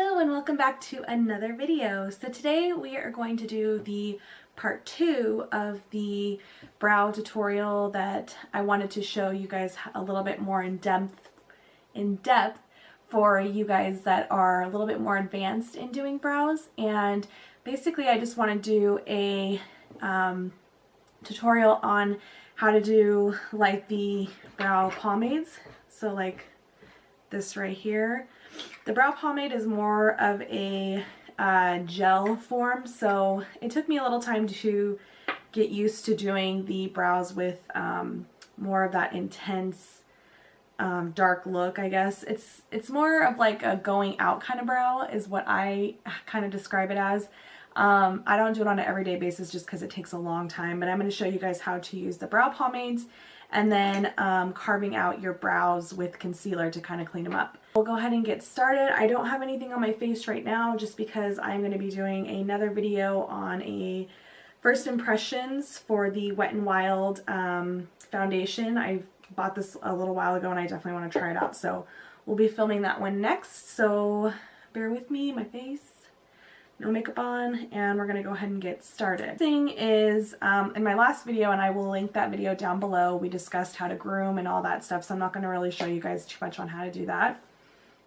Hello and welcome back to another video. So today we are going to do the part 2 of the brow tutorial that I wanted to show you guys a little bit more in depth for you guys that are a little bit more advanced in doing brows. And basically I just want to do a tutorial on how to do like the brow pomades. So like this right here. The brow pomade is more of a gel form, so it took me a little time to get used to doing the brows with more of that intense dark look, I guess. It's more of like a going out kind of brow is what I kind of describe it as. I don't do it on an everyday basis just because it takes a long time, but I'm going to show you guys how to use the brow pomades and then carving out your brows with concealer to kind of clean them up. We'll go ahead and get started. I don't have anything on my face right now just because I'm going to be doing another video on a first impressions for the Wet n Wild foundation. I bought this a little while ago and I definitely want to try it out, so we'll be filming that one next, so bear with me. My face, no makeup on, and we're going to go ahead and get started. The thing is, in my last video, and I will link that video down below, we discussed how to groom and all that stuff, so I'm not going to really show you guys too much on how to do that.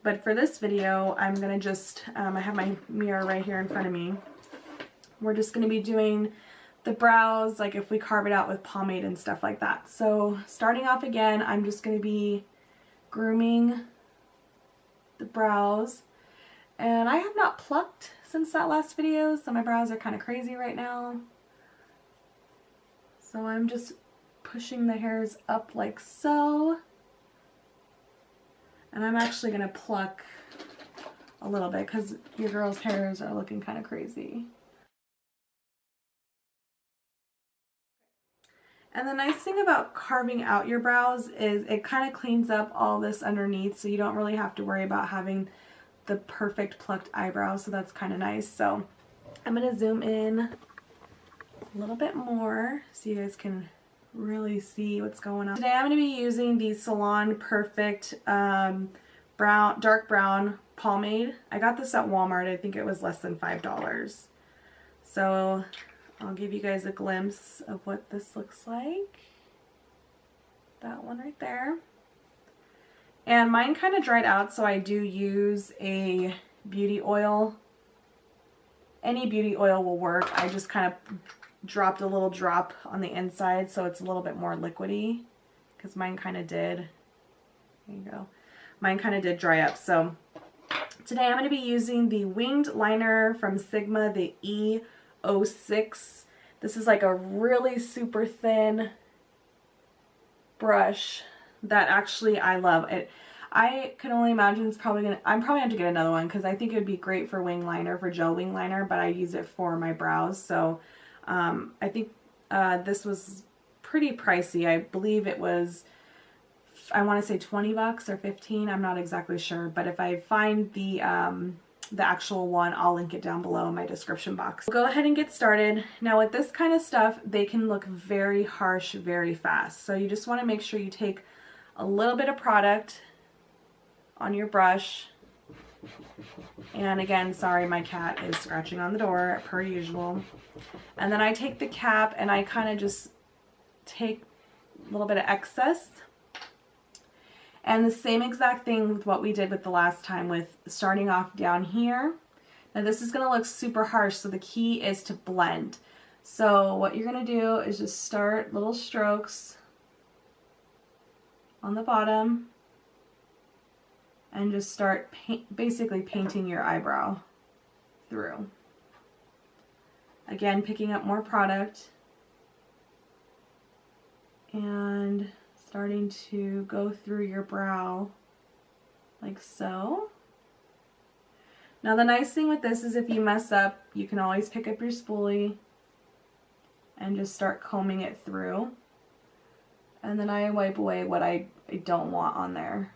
But for this video, I'm going to just, I have my mirror right here in front of me. We're just going to be doing the brows, like if we carve it out with pomade and stuff like that. So starting off again, I'm just going to be grooming the brows. And I have not plucked since that last video, so my brows are kind of crazy right now. So I'm just pushing the hairs up like so. And I'm actually going to pluck a little bit because your girl's hairs are looking kind of crazy. And the nice thing about carving out your brows is it kind of cleans up all this underneath, so you don't really have to worry about having the perfect plucked eyebrow, so that's kind of nice. So I'm going to zoom in a little bit more so you guys can really see what's going on. Today I'm going to be using the Salon Perfect dark brown pomade. I got this at Walmart. I think it was less than $5. So I'll give you guys a glimpse of what this looks like. That one right there. And mine kind of dried out, so I do use a beauty oil. Any beauty oil will work. I just kind of dropped a little drop on the inside so it's a little bit more liquidy, because mine kind of did. There you go. Mine kind of did dry up. So today I'm going to be using the winged liner from Sigma, the E06. This is like a really super thin brush that actually I love. I can only imagine it's probably gonna, I'm probably gonna have to get another one because I think it would be great for wing liner, for gel wing liner, but I use it for my brows. So I think this was pretty pricey. I believe it was, I want to say 20 bucks or 15. I'm not exactly sure, but if I find the actual one, I'll link it down below in my description box. We'll go ahead and get started. Now with this kind of stuff, they can look very harsh very fast. So you just want to make sure you take a little bit of product on your brush. And again, sorry, my cat is scratching on the door per usual. And then I take the cap and I kind of just take a little bit of excess. And the same exact thing with what we did with the last time with starting off down here. Now this is going to look super harsh, so the key is to blend. So what you're going to do is just start little strokes on the bottom and just start basically painting your eyebrow through. Again, picking up more product and starting to go through your brow like so. Now the nice thing with this is if you mess up, you can always pick up your spoolie and just start combing it through. And then I wipe away what I don't want on there.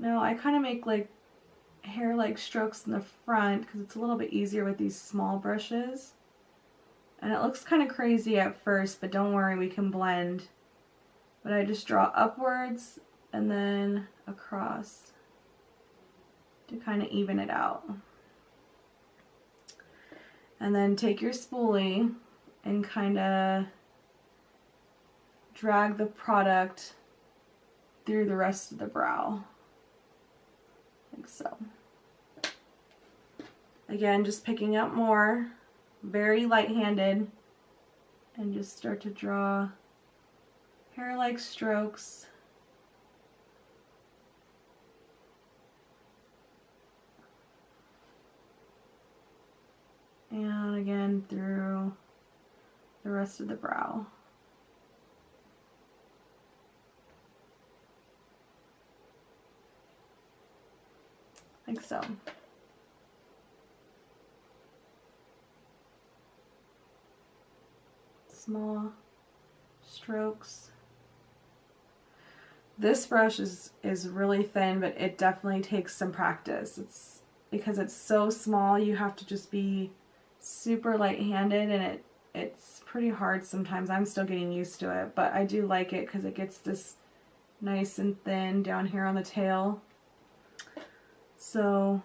Now I kind of make like hair-like strokes in the front because it's a little bit easier with these small brushes. And it looks kind of crazy at first, but don't worry, we can blend. But I just draw upwards and then across to kind of even it out. And then take your spoolie and kind of drag the product through the rest of the brow, like so. Again, just picking up more, very light-handed, and just start to draw hair-like strokes. And again through the rest of the brow. Like so. Small strokes. This brush is really thin, but it definitely takes some practice. It's because it's so small, you have to just be super light-handed, and it's pretty hard sometimes. I'm still getting used to it, but I do like it because it gets this nice and thin down here on the tail. So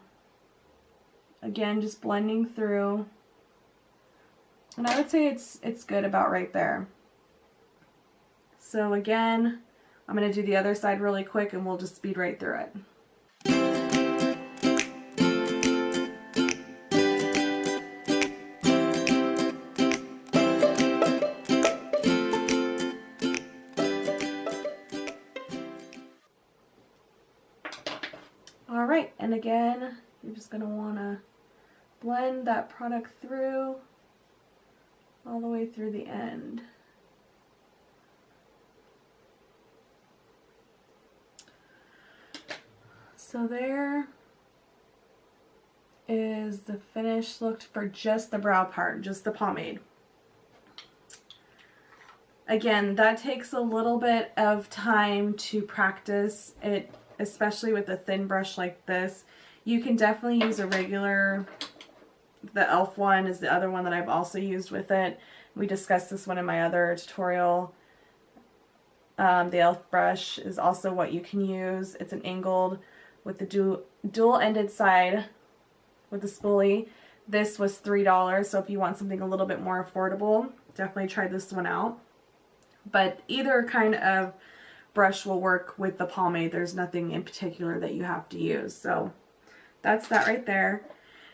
again, just blending through, and I would say it's good about right there. So again, I'm going to do the other side really quick and we'll just speed right through it. Alright, and again, you're just going to want to blend that product through all the way through the end. So there is the finished look for just the brow part, just the pomade. Again, that takes a little bit of time to practice it, especially with a thin brush like this. You can definitely use a regular, the e.l.f. one is the other one that I've also used with it. We discussed this one in my other tutorial. The e.l.f. brush is also what you can use. It's an angled with the dual-ended side with the spoolie. This was $3, so if you want something a little bit more affordable, definitely try this one out. But either kind of brush will work with the pomade. There's nothing in particular that you have to use. So that's that right there.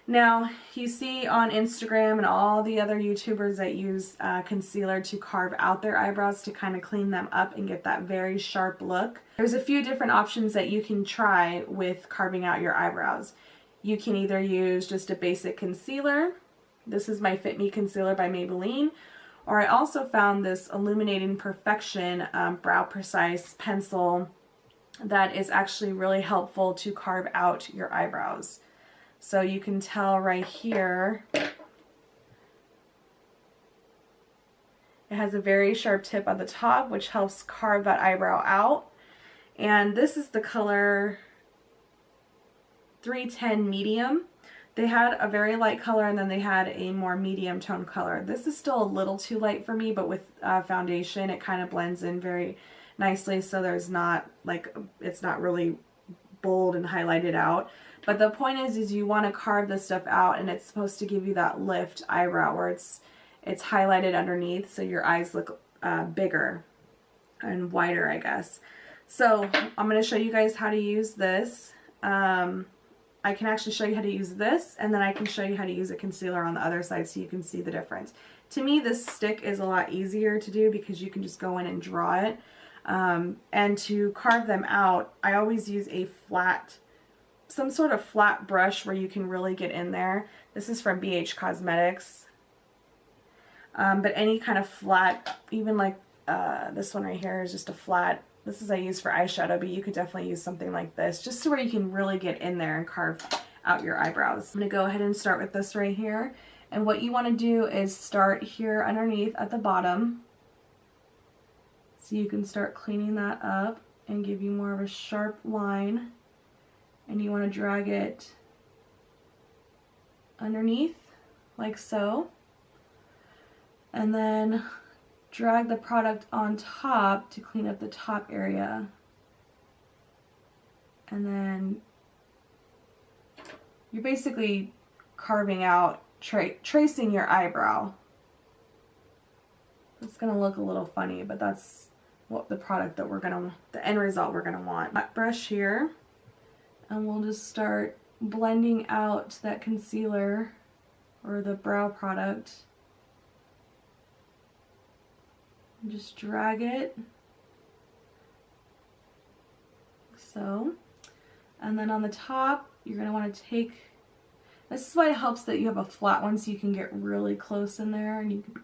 Now, you see on Instagram and all the other YouTubers that use concealer to carve out their eyebrows to kind of clean them up and get that very sharp look. There's a few different options that you can try with carving out your eyebrows. You can either use just a basic concealer. This is my Fit Me Concealer by Maybelline. Or I also found this Illuminating Perfection Brow Precise pencil that is actually really helpful to carve out your eyebrows. So you can tell right here, it has a very sharp tip on the top, which helps carve that eyebrow out. And this is the color 310 Medium. They had a very light color and then they had a more medium tone color. This is still a little too light for me, but with foundation it kind of blends in very nicely, so there's not like, it's not really bold and highlighted out. But the point is you want to carve this stuff out, and it's supposed to give you that lift eyebrow where it's highlighted underneath, so your eyes look bigger and wider, I guess. So I'm going to show you guys how to use this. I can actually show you how to use this, and then I can show you how to use a concealer on the other side so you can see the difference. To me, this stick is a lot easier to do because you can just go in and draw it. And to carve them out, I always use a flat, some sort of flat brush where you can really get in there. This is from BH Cosmetics. But any kind of flat, even like this one right here is just a flat. This is I use for eyeshadow, but you could definitely use something like this just so where you can really get in there and carve out your eyebrows. I'm going to go ahead and start with this right here. And what you want to do is start here underneath at the bottom. So you can start cleaning that up and give you more of a sharp line. and you want to drag it underneath like so, and then drag the product on top to clean up the top area, and then you're basically carving out, tracing your eyebrow. It's gonna look a little funny, but that's what the product that the end result we're gonna want. Brush here, and we'll just start blending out that concealer or the brow product. And just drag it, so. And then on the top, you're gonna wanna take, this is why it helps that you have a flat one so you can get really close in there and you can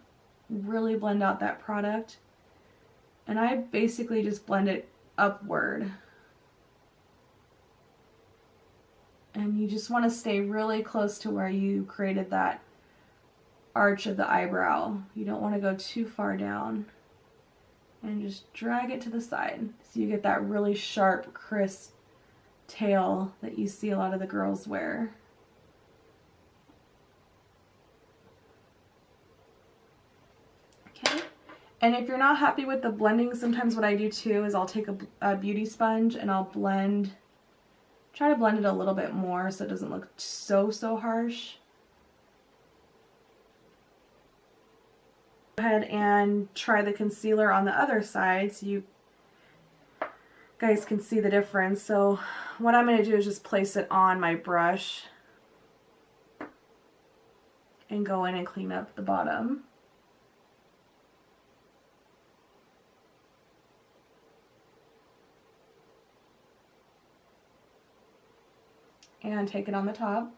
really blend out that product. And I basically just blend it upward. And you just want to stay really close to where you created that arch of the eyebrow. You don't want to go too far down. And just drag it to the side so you get that really sharp, crisp tail that you see a lot of the girls wear. Okay. And if you're not happy with the blending, sometimes what I do too is I'll take a beauty sponge and I'll try to blend it a little bit more so it doesn't look so harsh. Go ahead and try the concealer on the other side so you guys can see the difference. So what I'm going to do is just place it on my brush and go in and clean up the bottom. And take it on the top.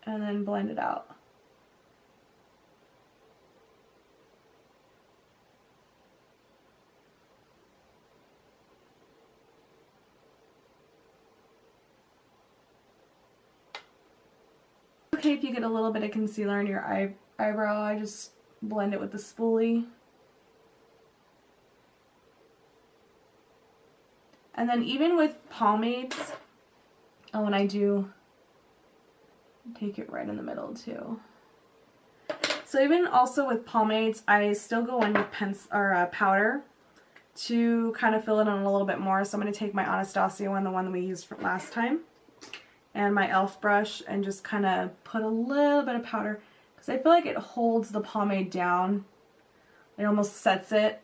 And then blend it out. Okay, if you get a little bit of concealer in your eyebrow, I just blend it with the spoolie. And then even with pomades, oh, and I do take it right in the middle too. So even also with pomades, I still go in with powder to kind of fill it in a little bit more. So I'm going to take my Anastasia one, the one that we used from last time, and my e.l.f. brush and just kind of put a little bit of powder because I feel like it holds the pomade down. It almost sets it.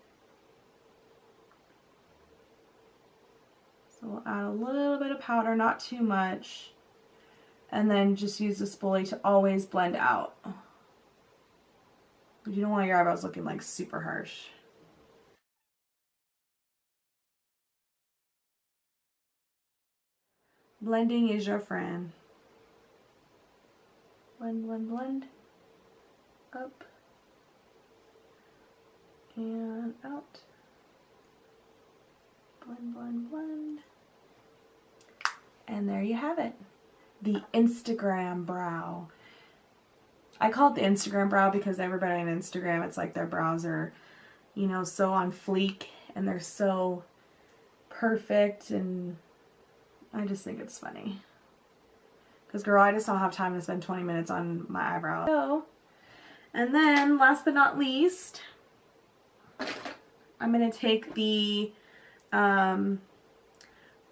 So we'll add a little bit of powder, not too much, and then just use the spoolie to always blend out. You don't want your eyebrows looking like super harsh. Blending is your friend. Blend, blend, blend. Up and out. Blend, blend, blend. And there you have it. The Instagram brow. I call it the Instagram brow because everybody on Instagram, it's like their brows are, you know, so on fleek and they're so perfect, and I just think it's funny. Because girl, I just don't have time to spend 20 minutes on my eyebrow. So, and then last but not least, I'm going to take the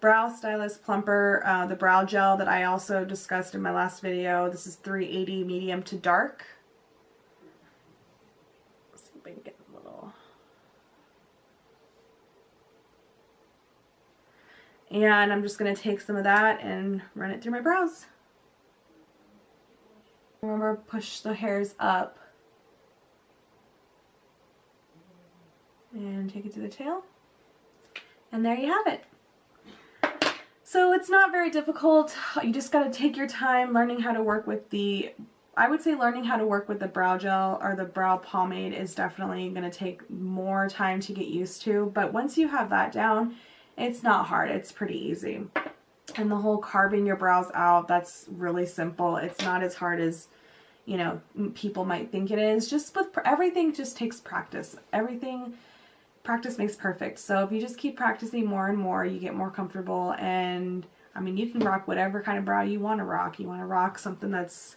Brow Stylist Plumper, the brow gel that I also discussed in my last video. This is 380 medium to dark. Let's see if I can get a little. And I'm just going to take some of that and run it through my brows. Remember, push the hairs up. And take it to the tail. And there you have it. So it's not very difficult. You just got to take your time learning how to work with the, I would say learning how to work with the brow gel or the brow pomade is definitely going to take more time to get used to. But once you have that down, it's not hard. It's pretty easy. And the whole carving your brows out, that's really simple. It's not as hard as, you know, people might think it is. Just with everything just takes practice. Practice makes perfect. So if you just keep practicing more and more, you get more comfortable. And I mean, you can rock whatever kind of brow you want to rock. You want to rock something that's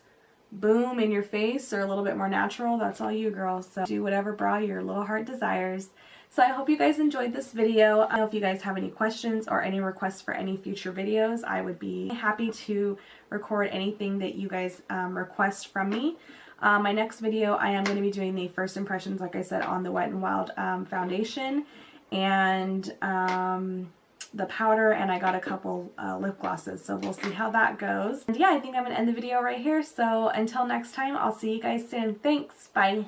boom in your face or a little bit more natural, that's all you girls. So do whatever brow your little heart desires. So I hope you guys enjoyed this video. I don't know if you guys have any questions or any requests for any future videos. I would be happy to record anything that you guys request from me. My next video, I am going to be doing the first impressions, like I said, on the Wet n Wild foundation and the powder, and I got a couple lip glosses, so we'll see how that goes. And yeah, I think I'm going to end the video right here. So until next time, I'll see you guys soon. Thanks. Bye.